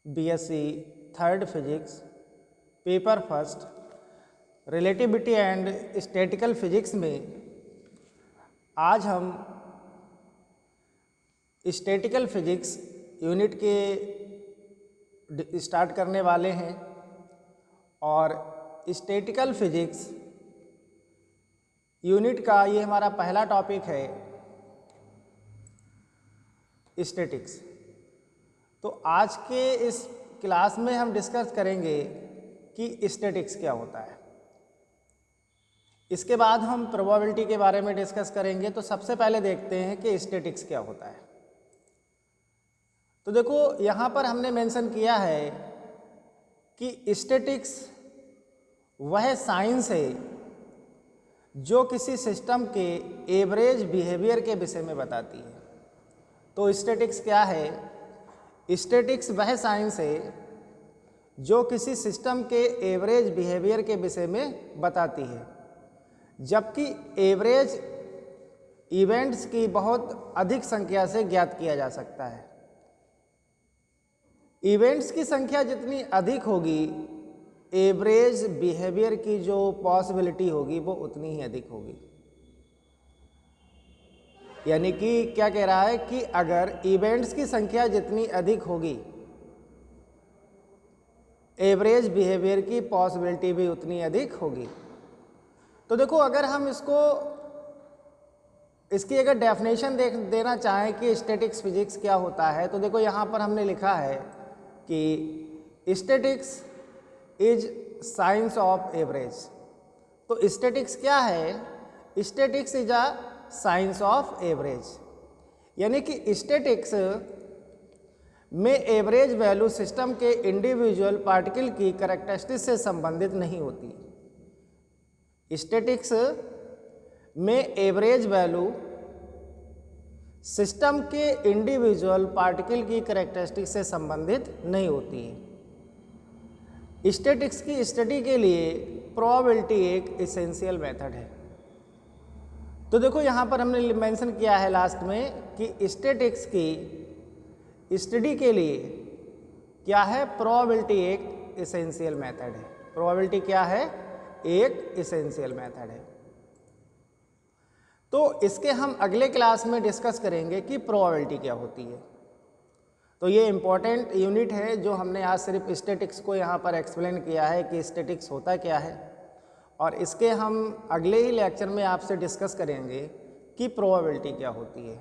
BSc third physics paper first relativity and statistical physics में आज हम स्टैटिकल फिजिक्स यूनिट के स्टार्ट करने वाले हैं। और स्टैटिकल फिजिक्स यूनिट का ये हमारा पहला टॉपिक है स्टैटिक्स। तो आज के इस क्लास में हम डिस्कस करेंगे कि स्टैटिक्स क्या होता है। इसके बाद हम प्रोबेबिलिटी के बारे में डिस्कस करेंगे। तो सबसे पहले देखते हैं कि स्टैटिक्स क्या होता है। तो देखो यहाँ पर हमने मेंशन किया है कि स्टैटिक्स वह साइंस है जो किसी सिस्टम के एवरेज बिहेवियर के विषय में बताती है। तो स्टैटिक्स क्या है? स्टैटिक्स वह साइंस है जो किसी सिस्टम के एवरेज बिहेवियर के विषय में बताती है, जबकि एवरेज इवेंट्स की बहुत अधिक संख्या से ज्ञात किया जा सकता है। इवेंट्स की संख्या जितनी अधिक होगी, एवरेज बिहेवियर की जो पॉसिबिलिटी होगी वो उतनी ही अधिक होगी। यानी कि क्या कह रहा है कि अगर इवेंट्स की संख्या जितनी अधिक होगी, एवरेज बिहेवियर की पॉसिबिलिटी भी उतनी अधिक होगी। तो देखो अगर हम इसकी अगर डेफिनेशन देना चाहें कि स्टैटिक्स फिजिक्स क्या होता है, तो देखो यहाँ पर हमने लिखा है कि statics is science of average. तो स्टैटिक्स क्या है? Statics is a science of average. यानी कि स्टैटिक्स में एवरेज वैल्यू सिस्टम के इंडिविजुअल पार्टिकल की कैरेक्टरिस्टिक्स से संबंधित नहीं होती। स्टैटिक्स में एवरेज वैल्यू सिस्टम के इंडिविजुअल पार्टिकल की कैरेक्टरिस्टिक्स से संबंधित नहीं होती है। स्टैटिक्स की स्टडी के लिए प्रोबेबिलिटी एक एसेंशियल मेथड है। तो देखो यहाँ पर हमने मेंशन किया है लास्ट में कि स्टैटिक्स की स्टडी के लिए क्या है? प्रोबेबिलिटी एक एसेंशियल मेथड है। प्रोबेबिलिटी क्या है? एक एसेंशियल मेथड है। तो इसके हम अगले क्लास में डिस्कस करेंगे कि प्रोबेबिलिटी क्या होती है। तो ये इम्पॉर्टेंट यूनिट है जो हमने आज सिर्फ स्टैटिक्स को यहाँ पर एक्सप्लेन किया है कि स्टैटिक्स होता क्या है। और इसके हम अगले ही लेक्चर में आपसे डिस्कस करेंगे कि प्रोबेबिलिटी क्या होती है।